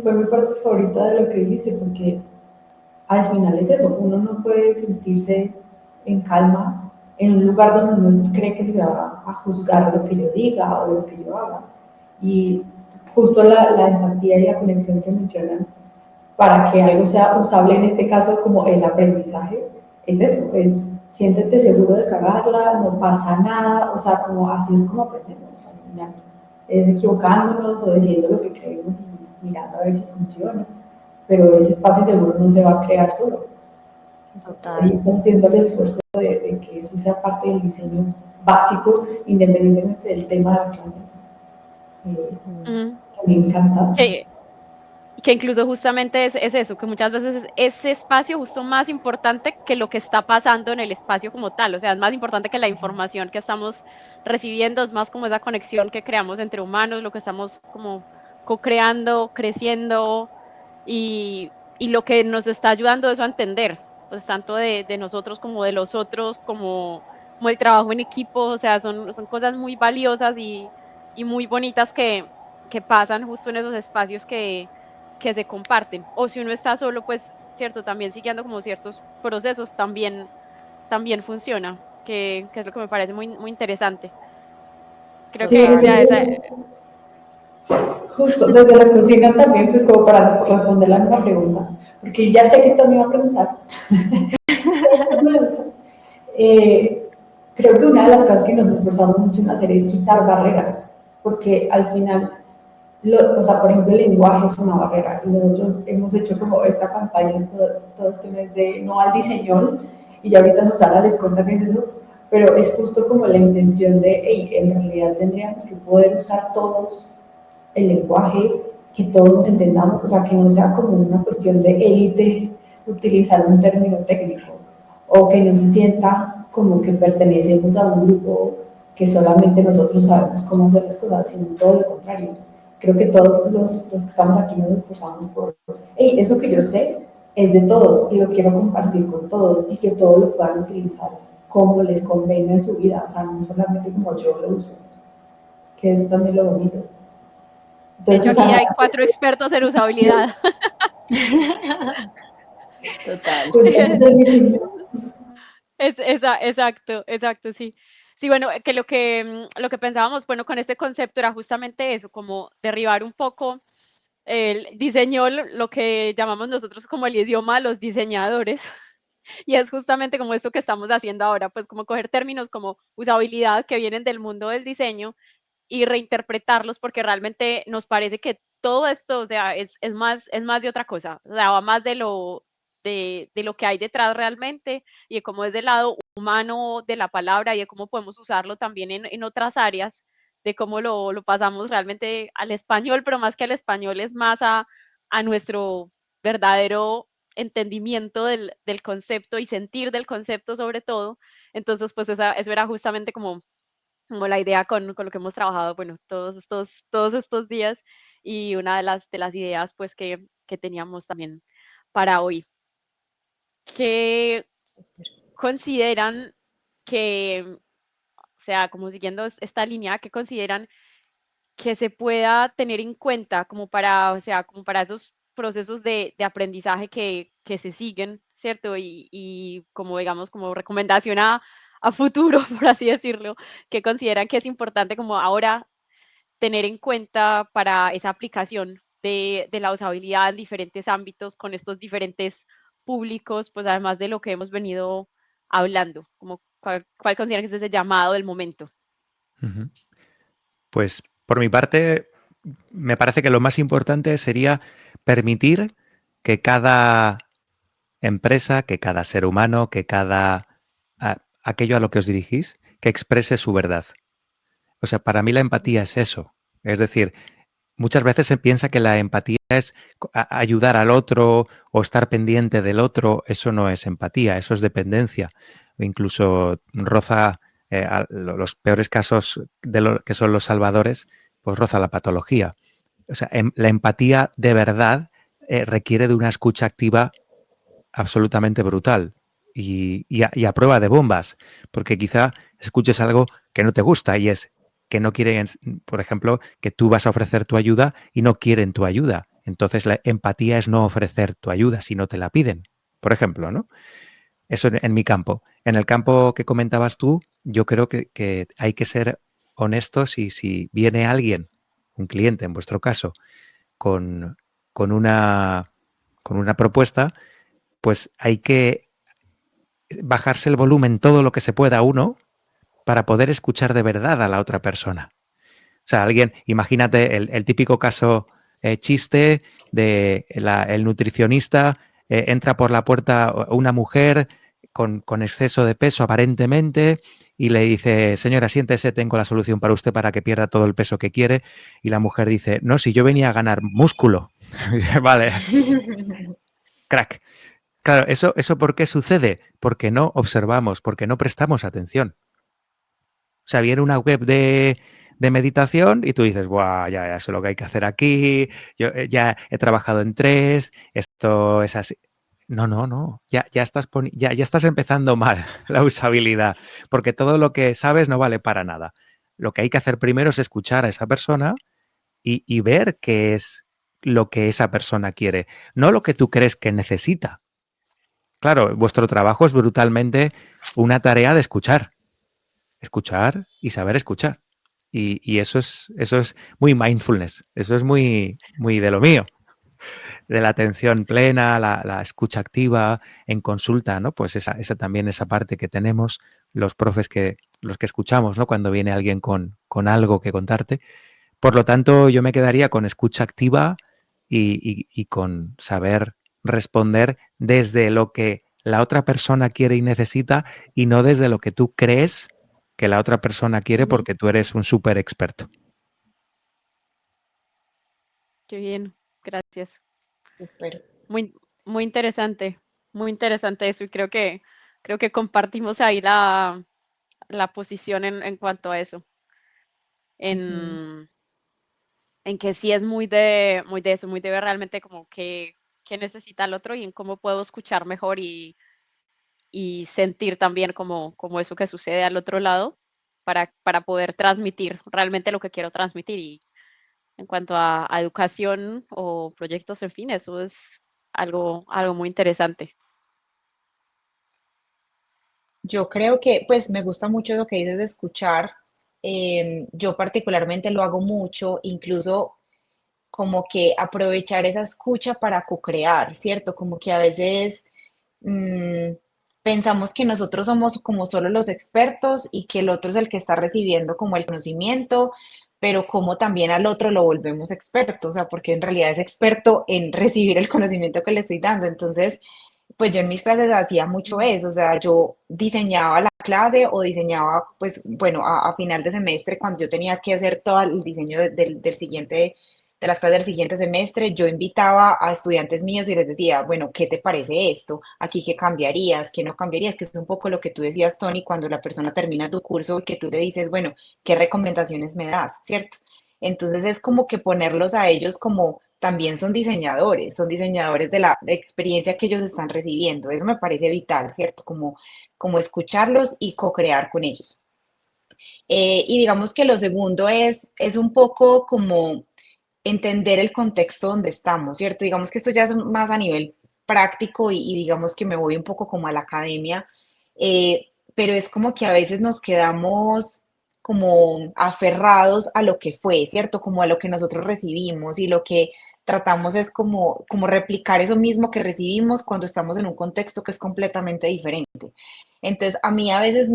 fue mi parte favorita de lo que dijiste, porque al final es eso, uno no puede sentirse en calma en un lugar donde uno cree que se va a juzgar lo que yo diga o lo que yo haga. Y justo la empatía y la conexión que mencionan para que algo sea usable, en este caso como el aprendizaje, es eso, es siéntete seguro de cagarla, no pasa nada, o sea, como así es como aprendemos al final, es equivocándonos o diciendo lo que creemos y mirando a ver si funciona, pero ese espacio seguro no se va a crear solo. Ahí Total. estás haciendo el esfuerzo de que eso sea parte del diseño básico, independientemente del tema de la clase, Mm. Ujú. que me encanta. Que que incluso justamente es eso, que muchas veces es ese espacio justo más importante que lo que está pasando en el espacio como tal, o sea, es más importante que la información que estamos recibiendo, es más como esa conexión que creamos entre humanos, lo que estamos como co-creando, creciendo y lo que nos está ayudando eso a entender, pues tanto de nosotros como de los otros, como el trabajo en equipo, o sea, son cosas muy valiosas y muy bonitas que pasan justo en esos espacios que se comparten. O si uno está solo, pues, cierto, también siguiendo como ciertos procesos, también funciona, que es lo que me parece muy interesante. Creo Sí, que, o sea, esa, justo desde la cocina también, pues como para responder la misma pregunta, porque ya sé que Tony iba a preguntar. Eh, Creo que una de las cosas que nos esforzamos mucho en hacer es quitar barreras, porque al final, o sea, por ejemplo, el lenguaje es una barrera, y nosotros hemos hecho como esta campaña todo este mes de no al diseño, y ya ahorita Susana les cuenta qué es eso, pero es justo como la intención de, hey, en realidad tendríamos que poder usar todos el lenguaje, que todos nos entendamos, o sea, que no sea como una cuestión de élite utilizar un término técnico, o que no se sienta como que pertenecemos a un grupo que solamente nosotros sabemos cómo hacer las cosas, sino todo lo contrario. Creo que todos los que estamos aquí nos esforzamos por, hey, eso que yo sé es de todos y lo quiero compartir con todos y que todos lo puedan utilizar como les convenga en su vida, o sea, no solamente como yo lo uso, que es también lo bonito. de hecho, Entonces, aquí Susana, hay 4 expertos en usabilidad. Total. cuéntanos el diseño. Exacto, sí. Sí, bueno, que lo que pensábamos, bueno, con este concepto era justamente eso, como derribar un poco el diseño, lo que llamamos nosotros como el idioma de los diseñadores, y es justamente como esto que estamos haciendo ahora, pues como coger términos como usabilidad que vienen del mundo del diseño y reinterpretarlos porque realmente nos parece que todo esto, o sea, es más de otra cosa, o sea, va más de lo que hay detrás realmente y de cómo es del lado humano de la palabra y de cómo podemos usarlo también en otras áreas, de cómo lo pasamos realmente al español, pero más que al español es más a nuestro verdadero entendimiento del concepto y sentir del concepto sobre todo. Entonces, pues eso era justamente como la idea con lo que hemos trabajado, bueno, todos estos días y una de las ideas pues que teníamos también para hoy. ¿Qué consideran que, o sea, como siguiendo esta línea, qué consideran que se pueda tener en cuenta como para, o sea, como para esos procesos de aprendizaje que se siguen, ¿cierto? Y como digamos, como recomendación a futuro, por así decirlo, que consideran que es importante como ahora tener en cuenta para esa aplicación de la usabilidad en diferentes ámbitos con estos diferentes públicos, pues además de lo que hemos venido hablando, como cuál consideran que es ese llamado del momento. Ujú. Pues por mi parte, me parece que lo más importante sería permitir que cada empresa, que cada ser humano, que aquello a lo que os dirigís, que exprese su verdad. O sea, para mí la empatía es eso. Es decir, muchas veces se piensa que la empatía es ayudar al otro o estar pendiente del otro. Eso no es empatía, eso es dependencia. O incluso roza los peores casos de lo que son los salvadores, pues roza la patología. O sea, la empatía de verdad requiere de una escucha activa absolutamente brutal y a prueba de bombas, porque quizá escuches algo que no te gusta y es que no quieren, por ejemplo, que tú vas a ofrecer tu ayuda y no quieren tu ayuda. Entonces la empatía es no ofrecer tu ayuda si no te la piden, por ejemplo, ¿no? Eso en mi campo. En el campo que comentabas tú, yo creo que hay que ser honestos y si viene alguien, un cliente en vuestro caso, con, con una, con una propuesta, pues hay que bajarse el volumen todo lo que se pueda uno para poder escuchar de verdad a la otra persona. O sea, alguien, imagínate el típico caso chiste de el nutricionista, entra por la puerta una mujer con exceso de peso aparentemente y le dice, señora, siéntese, tengo la solución para usted para que pierda todo el peso que quiere. Y la mujer dice, no, si yo venía a ganar músculo. Vale, crack. Claro, ¿eso por qué sucede? Porque no observamos, porque no prestamos atención. O sea, viene una web de meditación y tú dices, Buah, ya sé lo que hay que hacer aquí, yo ya he trabajado en 3, esto es así. No, ya estás empezando mal la usabilidad, porque todo lo que sabes no vale para nada. Lo que hay que hacer primero es escuchar a esa persona y ver qué es lo que esa persona quiere, no lo que tú crees que necesita. Claro, vuestro trabajo es brutalmente una tarea de escuchar y saber escuchar. Y eso es muy mindfulness, eso es muy de lo mío, de la atención plena, la escucha activa en consulta, ¿no? Pues esa también, esa parte que tenemos los profes los que escuchamos, ¿no? Cuando viene alguien con algo que contarte. Por lo tanto, yo me quedaría con escucha activa y con saber responder desde lo que la otra persona quiere y necesita y no desde lo que tú crees que la otra persona quiere Ujú. porque tú eres un súper experto. Qué bien, gracias. Súper. Muy, muy interesante eso y creo que compartimos ahí la posición en cuanto a eso, Ujú. en, en que sí es muy de eso, muy de ver realmente como qué necesita el otro y en cómo puedo escuchar mejor y sentir también como eso que sucede al otro lado para poder transmitir realmente lo que quiero transmitir. Y en cuanto a educación o proyectos, en fin, eso es algo muy interesante. Yo creo que, pues, me gusta mucho lo que dices de escuchar. Yo particularmente lo hago mucho, incluso como que aprovechar esa escucha para co-crear, ¿cierto? Como que a veces mm, pensamos que nosotros somos como solo los expertos y que el otro es el que está recibiendo como el conocimiento, pero como también al otro lo volvemos experto, o sea, porque en realidad es experto en recibir el conocimiento que le estoy dando. Entonces, pues yo en mis clases hacía mucho eso, o sea, yo diseñaba la clase o diseñaba, pues bueno, a final de semestre, cuando yo tenía que hacer todo el diseño del siguiente, de las clases del siguiente semestre, yo invitaba a estudiantes míos y les decía, bueno, ¿qué te parece esto? Aquí, ¿qué cambiarías? ¿Qué no cambiarías? Que es un poco lo que tú decías, Tony, cuando la persona termina tu curso y que tú le dices, bueno, ¿qué recomendaciones me das? ¿Cierto? Entonces es como que ponerlos a ellos como también son diseñadores de la experiencia que ellos están recibiendo. Eso me parece vital, ¿cierto? Como escucharlos y co-crear con ellos. Y digamos que lo segundo es un poco como entender el contexto donde estamos, ¿cierto? Digamos que esto ya es más a nivel práctico y digamos que me voy un poco como a la academia, pero es como que a veces nos quedamos como aferrados a lo que fue, ¿cierto? Como a lo que nosotros recibimos y lo que tratamos es como replicar eso mismo que recibimos cuando estamos en un contexto que es completamente diferente. Entonces, a mí a veces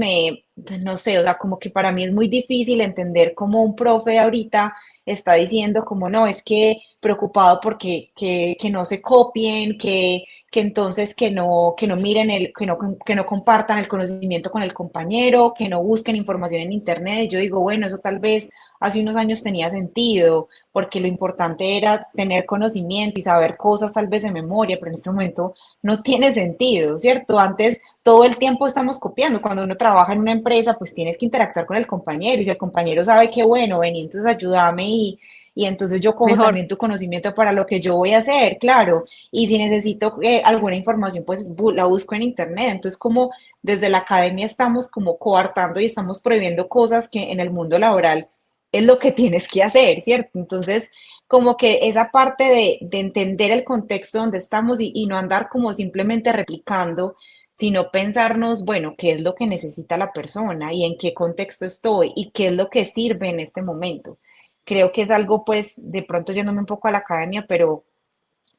no sé, o sea, como que para mí es muy difícil entender cómo un profe ahorita está diciendo como no, es que preocupado porque que no se copien, que entonces que no miren que no compartan el conocimiento con el compañero, que no busquen información en internet. Y yo digo, bueno, eso tal vez hace unos años tenía sentido, porque lo importante era tener conocimiento y saber cosas tal vez de memoria, pero en este momento no tiene sentido, ¿cierto? Antes todo el tiempo estamos copiando. Cuando uno trabaja en una empresa, pues tienes que interactuar con el compañero y si el compañero sabe que, bueno, vení, entonces ayúdame y entonces yo cojo Mejor. también tu conocimiento para lo que yo voy a hacer, claro. Y si necesito alguna información, pues la busco en internet. Entonces, como desde la academia estamos como coartando y estamos prohibiendo cosas que en el mundo laboral es lo que tienes que hacer, ¿cierto? Entonces, como que esa parte de entender el contexto donde estamos y no andar como simplemente replicando, sino pensarnos, bueno, qué es lo que necesita la persona y en qué contexto estoy y qué es lo que sirve en este momento. Creo que es algo, pues, de pronto yéndome un poco a la academia, pero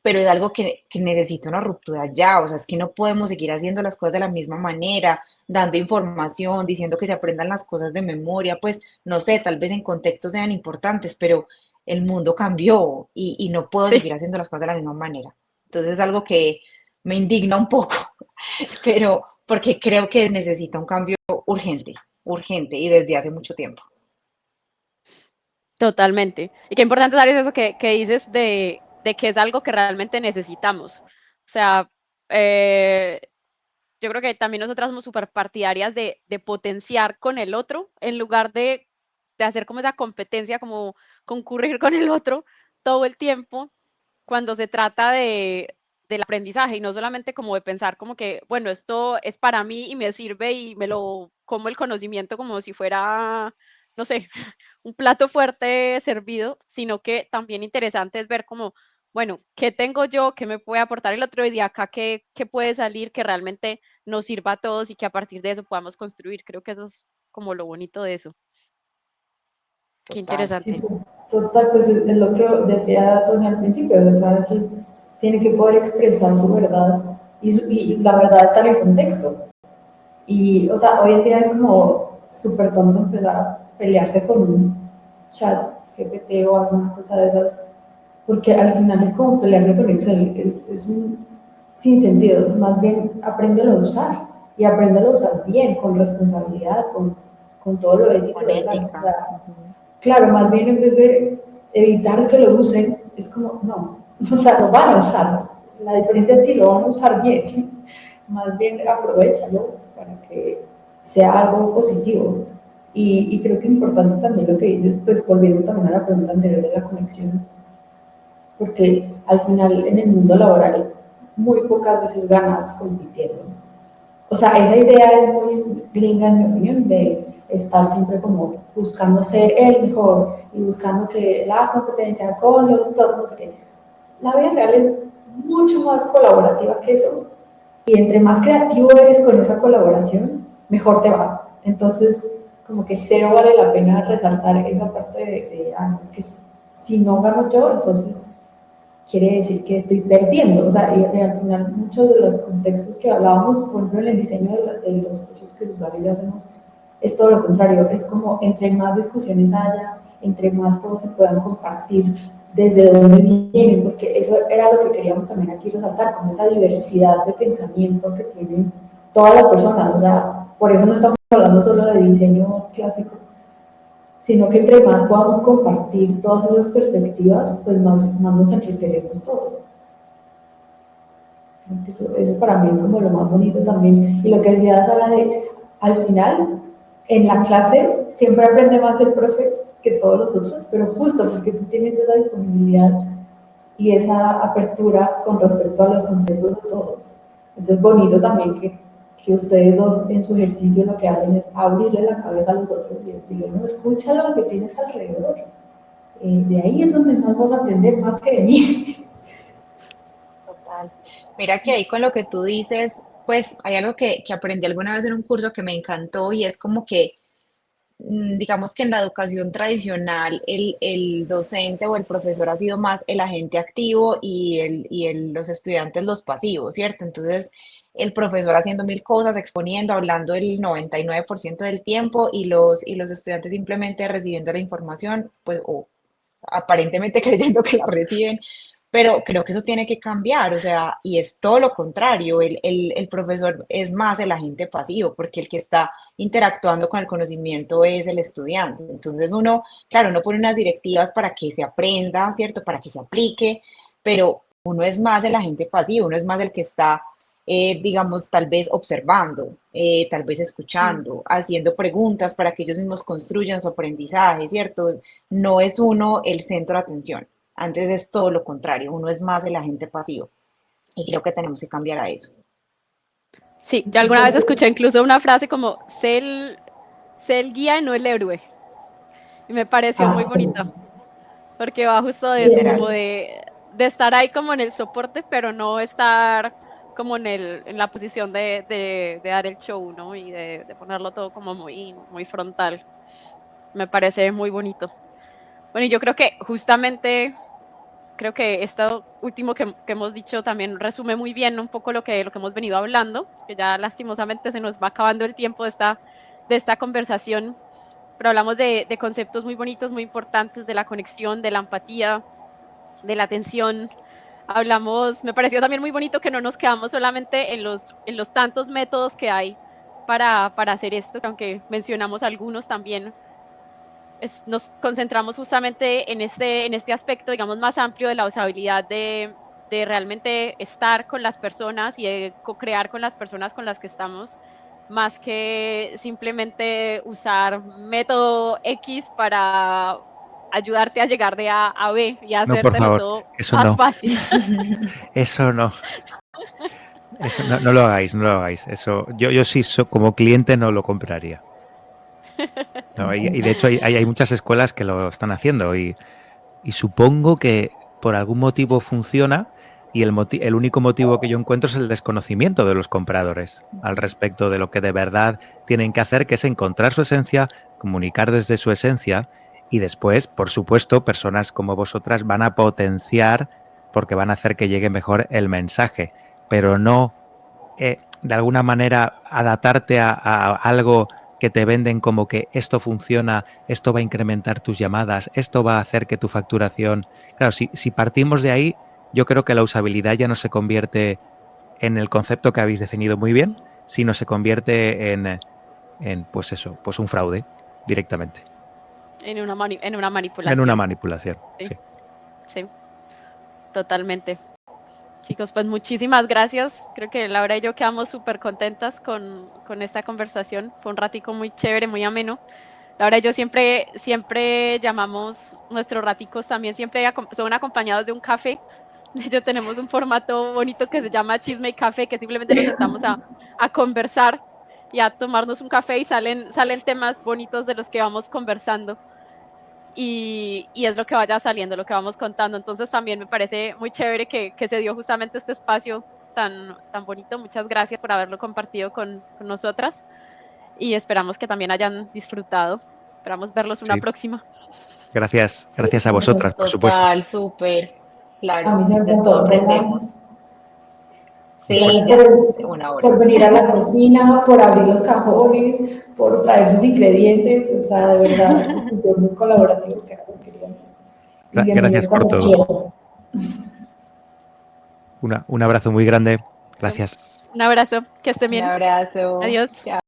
es algo que necesita una ruptura ya, o sea, es que no podemos seguir haciendo las cosas de la misma manera, dando información, diciendo que se aprendan las cosas de memoria, pues, no sé, tal vez en contextos sean importantes, pero el mundo cambió y no puedo Sí, seguir haciendo las cosas de la misma manera. Entonces es algo que me indigna un poco, pero porque creo que necesita un cambio urgente, urgente y desde hace mucho tiempo. totalmente. Y qué importante, Darius, eso que dices de de que es algo que realmente necesitamos. O sea, yo creo que también nosotras somos súper partidarias de potenciar con el otro, en lugar de hacer como esa competencia, como concurrir con el otro todo el tiempo, cuando se trata del aprendizaje, y no solamente como de pensar como que, bueno, esto es para mí y me sirve y me lo como el conocimiento como si fuera, no sé, un plato fuerte servido, sino que también interesante es ver como, bueno, ¿qué tengo yo? ¿Qué me puede aportar el otro? Y de acá, ¿qué puede salir que realmente nos sirva a todos y que a partir de eso podamos construir? Creo que eso es como lo bonito de eso. Qué Total. Sí, interesante. total, pues es lo que decía Tony al principio, de cada quien tiene que poder expresar su verdad y la verdad está en el contexto. Y, o sea, hoy en día es como súper tonto empezar a pelearse con un chat GPT o alguna cosa de esas, porque al final es como pelearse con Excel, es un sinsentido, más bien apréndelo a usar y apréndelo a usar bien, con responsabilidad, con todo lo ético Con detrás. O ética. sea, claro, más bien en vez de evitar que lo usen, es como, no, o sea, lo van a usar. La diferencia es si lo van a usar bien, más bien aprovechalo para que sea algo positivo. Y creo que es importante también lo que dices, pues volviendo también a la pregunta anterior de la conexión, porque al final en el mundo laboral muy pocas veces ganas compitiendo. O sea, esa idea es muy gringa en mi opinión, de estar siempre como buscando ser el mejor y buscando que la competencia con los top, no sé qué. La vida real es mucho más colaborativa que eso y entre más creativo eres con esa colaboración, mejor te va. Entonces, como que cero vale la pena resaltar esa parte no, es que si no gano yo, entonces quiere decir que estoy perdiendo. O sea, y al final muchos de los contextos que hablábamos, por ejemplo, en el diseño de los cursos que Susana y yo hacemos, es todo lo contrario. Es como entre más discusiones haya, entre más todos se puedan compartir desde dónde vienen, porque eso era lo que queríamos también aquí resaltar, como esa diversidad de pensamiento que tienen todas las personas. O sea, por eso no estamos hablando solo de diseño clásico, sino que entre más podamos compartir todas esas perspectivas, pues más nos enriquecemos todos. Eso para mí es como lo más bonito también. Y lo que decía Sara, al final, en la clase siempre aprende más el profe que todos los otros, pero justo porque tú tienes esa disponibilidad y esa apertura con respecto a los contextos de todos. Entonces, bonito también que ustedes dos en su ejercicio lo que hacen es abrirle la cabeza a los otros y decirle, no, escucha lo que tienes alrededor. De ahí es donde más vas a aprender, más que de mí. Total. Mira que ahí con lo que tú dices, pues hay algo que aprendí alguna vez en un curso que me encantó y es como que, digamos que en la educación tradicional el docente o el profesor ha sido más el agente activo los estudiantes los pasivos, ¿cierto? Entonces, el profesor haciendo mil cosas, exponiendo, hablando el 99% del tiempo y los estudiantes simplemente recibiendo la información, pues, o aparentemente creyendo que la reciben, pero creo que eso tiene que cambiar, o sea, y es todo lo contrario, el profesor es más el agente pasivo, porque el que está interactuando con el conocimiento es el estudiante. Entonces uno, claro, uno pone unas directivas para que se aprenda, ¿cierto? Para que se aplique, pero uno es más el agente pasivo, uno es más el que está, digamos, tal vez observando, tal vez escuchando, haciendo preguntas para que ellos mismos construyan su aprendizaje, ¿cierto? No es uno el centro de atención. Antes es todo lo contrario, uno es más el agente pasivo. Y creo que tenemos que cambiar a eso. Sí, yo alguna vez escuché incluso una frase como, sé el guía y no el héroe. Y me pareció muy Sí, bonita, porque va justo de eso, como Literal. de estar ahí como en el soporte, pero no estar como en la posición de dar el show, ¿no? Y de ponerlo todo como muy frontal. Me parece muy bonito. Bueno, y yo creo que justamente, creo que esto último que hemos dicho también resume muy bien un poco lo que hemos venido hablando, que ya lastimosamente se nos va acabando el tiempo de esta conversación, pero hablamos de conceptos muy bonitos, muy importantes, de la conexión, de la empatía, de la atención. Hablamos, me pareció también muy bonito que no nos quedamos solamente en los tantos métodos que hay para hacer esto, aunque mencionamos algunos también, nos concentramos justamente en este aspecto, digamos, más amplio de la usabilidad de realmente estar con las personas y de co-crear con las personas con las que estamos, más que simplemente usar método X para ayudarte a llegar de A a B y No, por hacértelo favor, todo eso más no, fácil. eso no. Eso no, no lo hagáis, no lo hagáis. Eso, yo sí, como cliente no lo compraría. No, y de hecho hay muchas escuelas que lo están haciendo y supongo que por algún motivo funciona y el único motivo que yo encuentro es el desconocimiento de los compradores al respecto de lo que de verdad tienen que hacer, que es encontrar su esencia, comunicar desde su esencia y después, por supuesto, personas como vosotras van a potenciar porque van a hacer que llegue mejor el mensaje, pero no de alguna manera adaptarte a algo que te venden como que esto funciona, esto va a incrementar tus llamadas, esto va a hacer que tu facturación... Claro, si partimos de ahí, yo creo que la usabilidad ya no se convierte en el concepto que habéis definido muy bien, sino se convierte pues eso, pues un fraude directamente. En una En una manipulación. manipulación, Sí, sí. sí, totalmente. Chicos, pues muchísimas gracias. Creo que Laura y yo quedamos súper contentas con esta conversación. Fue un ratico muy chévere, muy ameno. Laura y yo siempre llamamos nuestros raticos también, siempre son acompañados de un café. De hecho, tenemos un formato bonito que se llama Chisme y Café, que simplemente nos sentamos a conversar y a tomarnos un café y salen temas bonitos de los que vamos conversando. Y es lo que vaya saliendo, lo que vamos contando. Entonces también me parece muy chévere que se dio justamente este espacio tan bonito. Muchas gracias por haberlo compartido con nosotras y esperamos que también hayan disfrutado. Esperamos verlos una Sí. próxima. Gracias, Sí, gracias a vosotras, por supuesto. Total, súper, a claro, mí se me de pasó todo volando. aprendemos. Sí, Gracias ya, una hora. por venir a la cocina, por abrir los cajones, por traer sus ingredientes, o sea, de verdad, se sintió muy colaborativo, que era lo que queríamos. Y bienvenidos Gracias por cuando todo. quieran. Un abrazo muy grande. Gracias. Un abrazo, que estén Un bien. abrazo. Adiós. Chao.